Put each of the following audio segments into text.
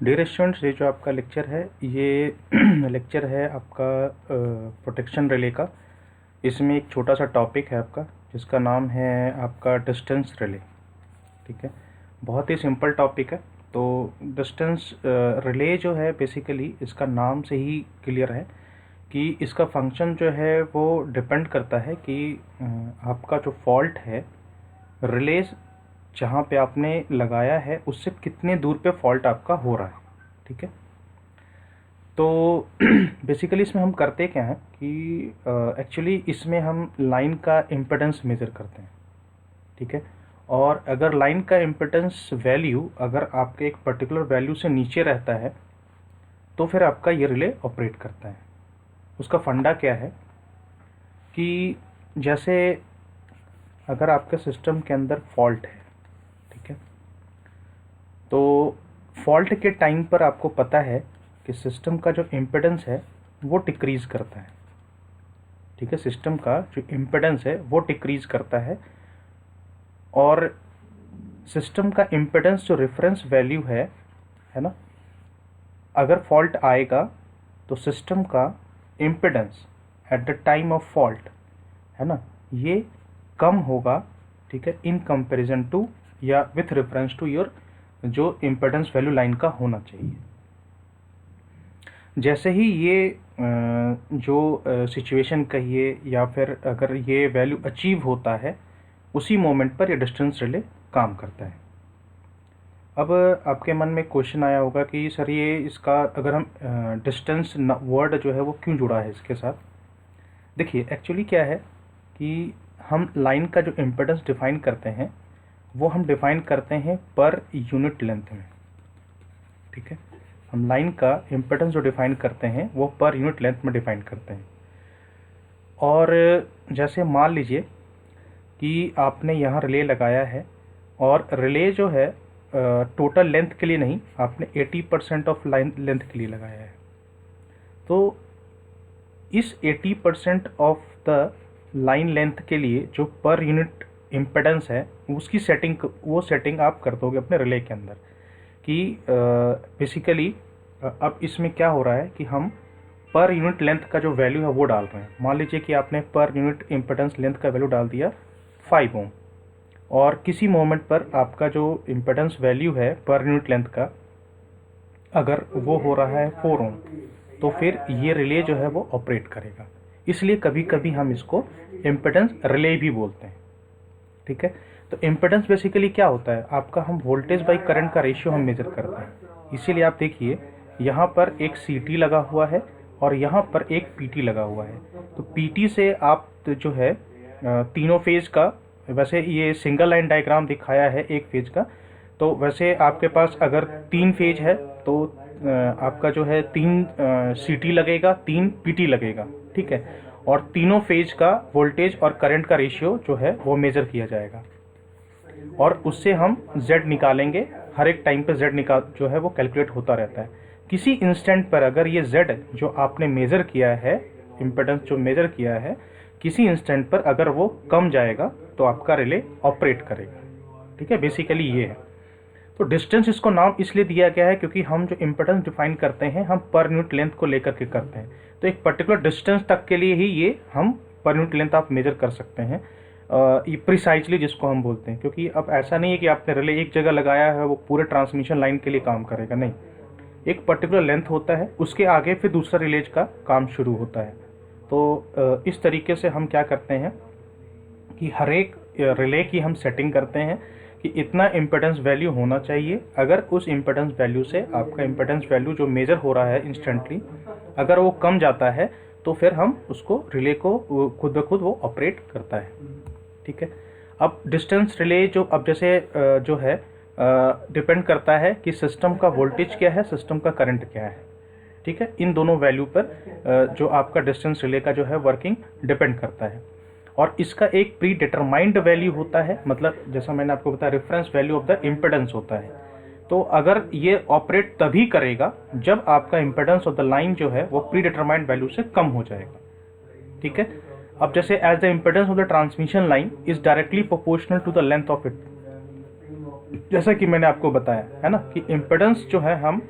Dear students, ये जो आपका लेक्चर है ये लेक्चर है आपका प्रोटेक्शन रिले का। इसमें एक छोटा सा टॉपिक है आपका जिसका नाम है आपका डिस्टेंस रिले। ठीक है, बहुत ही सिंपल टॉपिक है। तो डिस्टेंस रिले जो है बेसिकली इसका नाम से ही क्लियर है कि इसका फंक्शन जो है वो डिपेंड करता है कि आपका जो फॉल्ट है रिले जहाँ पे आपने लगाया है उससे कितने दूर पे फॉल्ट आपका हो रहा है। ठीक है, तो बेसिकली इसमें हम करते क्या हैं कि एक्चुअली इसमें हम लाइन का इम्पिडेंस मेज़र करते हैं। ठीक है, और अगर लाइन का इम्पिडेंस वैल्यू अगर आपके एक पर्टिकुलर वैल्यू से नीचे रहता है तो फिर आपका ये रिले ऑपरेट करता है। उसका फंडा क्या है कि जैसे अगर आपके सिस्टम के अंदर फॉल्ट है, ठीक है, तो फॉल्ट के टाइम पर आपको पता है कि सिस्टम का जो इम्पिडेंस है वो डिक्रीज़ करता है। ठीक है, सिस्टम का जो इम्पिडेंस है वो डिक्रीज़ करता है और सिस्टम का इम्पिडेंस जो रेफरेंस वैल्यू है ना, अगर फॉल्ट आएगा तो सिस्टम का impedance at the time of fault है ना, ये कम होगा। ठीक है, इन कंपैरिजन टू या विथ रेफरेंस टू योर जो इम्पिडेंस वैल्यू लाइन का होना चाहिए। जैसे ही ये जो सिचुएशन कहिए या फिर अगर ये वैल्यू अचीव होता है उसी मोमेंट पर ये डिस्टेंस रिले काम करता है। अब आपके मन में क्वेश्चन आया होगा कि सर ये इसका अगर हम डिस्टेंस वर्ड जो है वो क्यों जुड़ा है इसके साथ। देखिए एक्चुअली क्या है कि हम लाइन का जो इम्पिडेंस डिफाइन करते हैं वो हम डिफाइन करते हैं पर यूनिट लेंथ में। ठीक है, हम लाइन का इम्पिडेंस जो डिफाइन करते हैं वो पर यूनिट लेंथ में डिफाइन करते हैं। और जैसे मान लीजिए कि आपने यहाँ रिले लगाया है और रिले जो है टोटल लेंथ के लिए नहीं, आपने 80% ऑफ लाइन लेंथ के लिए लगाया है। तो इस 80% ऑफ द लाइन लेंथ के लिए जो पर यूनिट इम्पिडेंस है उसकी सेटिंग, वो सेटिंग आप कर दोगे अपने रिले के अंदर कि बेसिकली अब इसमें क्या हो रहा है कि हम पर यूनिट लेंथ का जो वैल्यू है वो डाल रहे हैं। मान लीजिए कि आपने पर यूनिट इम्पिडेंस लेंथ का वैल्यू डाल दिया 5 ओम और किसी मोमेंट पर आपका जो इम्पिडेंस वैल्यू है पर यूनिट लेंथ का अगर वो हो रहा है 4 ओम, तो फिर ये रिले जो है वो ऑपरेट करेगा। इसलिए कभी कभी हम इसको इम्पिडेंस रिले भी बोलते हैं। ठीक है, तो इम्पिडेंस बेसिकली क्या होता है आपका, हम वोल्टेज बाई करंट का रेशियो हम मेजर करते हैं। इसीलिए आप देखिए यहाँ पर एक CT लगा हुआ है और यहाँ पर एक PT लगा हुआ है। तो PT से आप जो है तीनों फेज का, वैसे ये सिंगल लाइन डायग्राम दिखाया है एक फेज का, तो वैसे आपके पास अगर 3 फेज है तो आपका जो है 3 CT लगेगा, 3 PT लगेगा। ठीक है, और तीनों फेज का वोल्टेज और करंट का रेशियो जो है वो मेज़र किया जाएगा और उससे हम Z निकालेंगे। हर एक टाइम पे Z निकाल जो है वो कैलकुलेट होता रहता है। किसी इंस्टेंट पर अगर ये Z जो आपने मेज़र किया है, इम्पिडेंस जो मेज़र किया है, किसी इंस्टेंट पर अगर वो कम जाएगा तो आपका रिले ऑपरेट करेगा। ठीक है, बेसिकली ये है। तो डिस्टेंस इसको नाम इसलिए दिया गया है क्योंकि हम जो इम्पिडेंस डिफाइन करते हैं हम पर यूनिट लेंथ को लेकर के करते हैं। तो एक पर्टिकुलर डिस्टेंस तक के लिए ही ये हम पर यूनिट लेंथ आप मेजर कर सकते हैं, ये प्रिसाइजली जिसको हम बोलते हैं। क्योंकि अब ऐसा नहीं है कि आपने रिले एक जगह लगाया है वो पूरे ट्रांसमिशन लाइन के लिए काम करेगा, नहीं, एक पर्टिकुलर लेंथ होता है उसके आगे फिर दूसरा रिलेज का काम शुरू होता है। तो इस तरीके से हम क्या करते हैं कि हर एक रिले की हम सेटिंग करते हैं कि इतना इम्पिडेंस वैल्यू होना चाहिए। अगर उस इम्पिडेंस वैल्यू से आपका इम्पिडेंस वैल्यू जो मेजर हो रहा है इंस्टेंटली अगर वो कम जाता है तो फिर हम उसको रिले को खुद ब खुद वो ऑपरेट करता है। ठीक है, अब डिस्टेंस रिले जो अब जैसे जो है डिपेंड करता है कि सिस्टम का वोल्टेज क्या है, सिस्टम का करंट क्या है। ठीक है, इन दोनों वैल्यू पर जो आपका डिस्टेंस रिले का जो है वर्किंग डिपेंड करता है और इसका एक प्री डिटरमाइंड वैल्यू होता है। मतलब जैसा मैंने आपको बताया reference value of the impedance होता है। तो अगर ये ऑपरेट तभी करेगा जब आपका इम्पिडेंस ऑफ द लाइन जो है वो प्री डिटरमाइंड वैल्यू से कम हो जाएगा। ठीक है, अब जैसे as the impedance of the transmission line is directly proportional to the length of it, जैसा कि मैंने आपको बताया है ना कि इम्पिडेंस जो है हम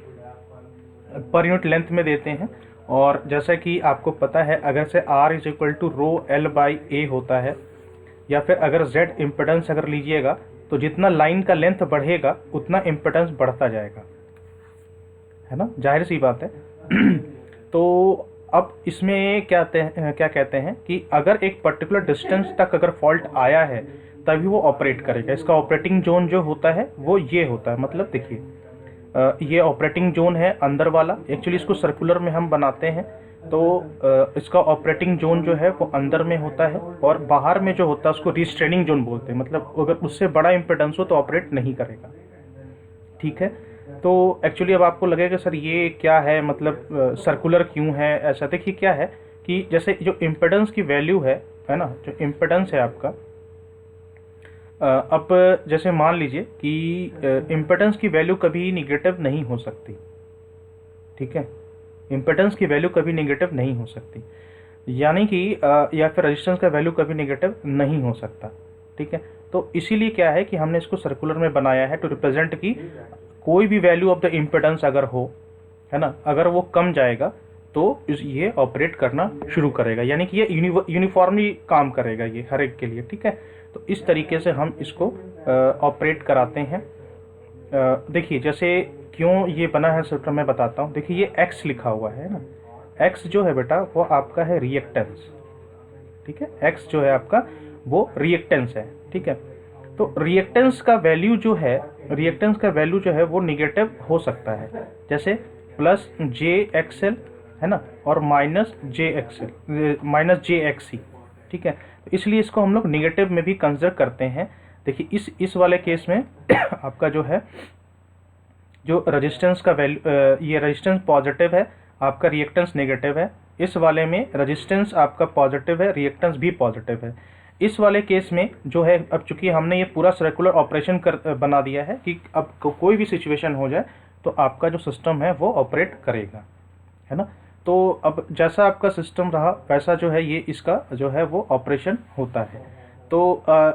पर यूनिट लेंथ में देते हैं। और जैसा कि आपको पता है, अगर से R is equal to rho L by A होता है, या फिर अगर Z इम्पिडेंस अगर लीजिएगा तो जितना लाइन का लेंथ बढ़ेगा उतना इम्पिडेंस बढ़ता जाएगा, है ना, जाहिर सी बात है। तो अब इसमें क्या कहते हैं कि अगर एक पर्टिकुलर डिस्टेंस तक अगर फॉल्ट आया है तभी वो ऑपरेट करेगा। इसका ऑपरेटिंग जोन जो होता है वो ये होता है, मतलब देखिए ये ऑपरेटिंग जोन है अंदर वाला। एक्चुअली इसको सर्कुलर में हम बनाते हैं, तो इसका ऑपरेटिंग जोन जो है वो अंदर में होता है, और बाहर में जो होता है उसको रिस्ट्रेनिंग जोन बोलते हैं। मतलब अगर उससे बड़ा इम्पिडेंस हो तो ऑपरेट नहीं करेगा, ठीक है। तो एक्चुअली अब आपको लगेगा सर ये क्या है, मतलब सर्कुलर क्यों है ऐसा। देखिए क्या है कि जैसे जो इम्पिडेंस की वैल्यू है ना, जो इम्पिडेंस है आपका, अब जैसे मान लीजिए कि इम्पिडेंस की वैल्यू कभी निगेटिव नहीं हो सकती, ठीक है। इम्पिडेंस की वैल्यू कभी निगेटिव नहीं हो सकती, यानी कि या फिर रेजिस्टेंस का वैल्यू कभी निगेटिव नहीं हो सकता, ठीक है। तो इसीलिए क्या है कि हमने इसको सर्कुलर में बनाया है टू रिप्रेजेंट कि कोई भी वैल्यू ऑफ द इम्पिडेंस अगर हो, है ना, अगर वो कम जाएगा तो ये ऑपरेट करना शुरू करेगा, यानी कि ये यूनिफॉर्मली काम करेगा ये हर एक के लिए, ठीक है। तो इस तरीके से हम इसको ऑपरेट कराते हैं। देखिए जैसे क्यों ये बना है सूत्र मैं बताता हूँ। देखिए ये x लिखा हुआ है ना, x जो है बेटा वो आपका है रिएक्टेंस, ठीक है। x जो है आपका वो रिएक्टेंस है, ठीक है। तो रिएक्टेंस का वैल्यू जो है, रिएक्टेंस का वैल्यू जो है वो निगेटिव हो सकता है, जैसे प्लस JXL, है ना, और माइनस JXC, ठीक है। तो इसलिए इसको हम लोग निगेटिव में भी कंसिडर करते हैं। देखिए इस वाले केस में आपका जो है, जो रेजिस्टेंस का वैल्यू, ये रेजिस्टेंस पॉजिटिव है, आपका रिएक्टेंस नेगेटिव है। इस वाले में रेजिस्टेंस आपका पॉजिटिव है, रिएक्टेंस भी पॉजिटिव है। इस वाले केस में जो है, अब चूंकि हमने ये पूरा सर्कुलर ऑपरेशन बना दिया है कि अब कोई भी सिचुएशन हो जाए तो आपका जो सिस्टम है वो ऑपरेट करेगा, है ना। तो अब जैसा आपका सिस्टम रहा वैसा जो है ये इसका जो है वो ऑपरेशन होता है। तो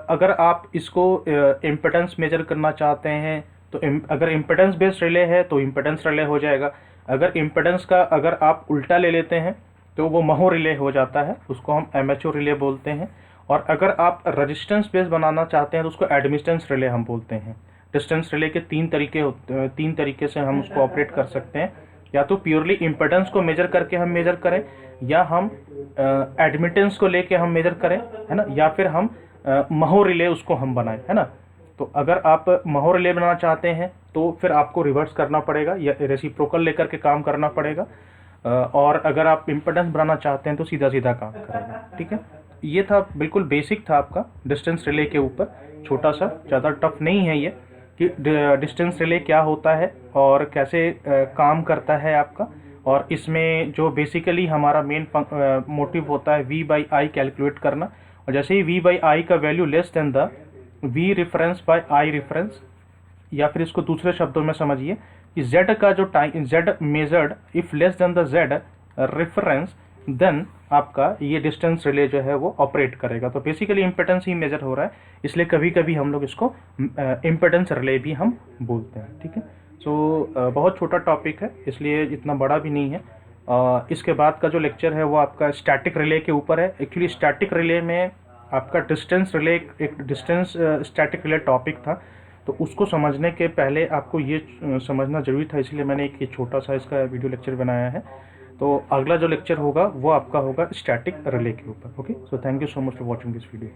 अगर आप इसको इम्पिडेंस मेजर करना चाहते हैं तो अगर इम्पिडेंस बेस्ड रिले है तो इम्पिडेंस रिले हो जाएगा। अगर इम्पिडेंस का अगर आप उल्टा ले लेते हैं तो वो महो रिले हो जाता है, उसको हम MHO रिले बोलते हैं। और अगर आप रेजिस्टेंस बेस्ड बनाना चाहते हैं तो उसको एडमिटेंस रिले हम बोलते हैं। डिस्टेंस रिले के तीन तरीके से हम उसको ऑपरेट कर सकते हैं, या तो प्योरली इम्पिडेंस को मेजर करके हम मेजर करें, या हम एडमिटेंस को लेके हम मेजर करें, है ना, या फिर हम महो रिले उसको हम बनाएं, है ना। तो अगर आप महो रिले बनाना चाहते हैं तो फिर आपको रिवर्स करना पड़ेगा या रेसिप्रोकल लेकर के काम करना पड़ेगा, और अगर आप इम्पिडेंस बनाना चाहते हैं तो सीधा सीधा काम करेगा, ठीक है। ये था, बिल्कुल बेसिक था आपका डिस्टेंस रिले के ऊपर, छोटा सा, ज़्यादा टफ नहीं है ये, कि डिस्टेंस रिले क्या होता है और कैसे काम करता है आपका। और इसमें जो बेसिकली हमारा मेन मोटिव होता है V/I कैलकुलेट करना। और जैसे ही V/I का value less than the V reference by I reference, या फिर इसको दूसरे शब्दों में समझिए कि Z का जो time, Z measured if less than the Z reference, then आपका ये डिस्टेंस रिले जो है वो ऑपरेट करेगा। तो बेसिकली इम्पिडेंस ही मेजर हो रहा है, इसलिए कभी कभी हम लोग इसको इम्पिडेंस रिले भी हम बोलते हैं, ठीक है। सो बहुत छोटा टॉपिक है, इसलिए इतना बड़ा भी नहीं है। इसके बाद का जो लेक्चर है वो आपका स्टैटिक रिले के ऊपर है। एक्चुअली स्टैटिक रिले में आपका डिस्टेंस रिले एक डिस्टेंस स्टैटिक रिले टॉपिक था, तो उसको समझने के पहले आपको ये समझना जरूरी था, इसलिए मैंने एक छोटा सा इसका वीडियो लेक्चर बनाया है। तो अगला जो लेक्चर होगा वो आपका होगा स्टैटिक रिले के ऊपर। Okay, so thank you so much for watching this video.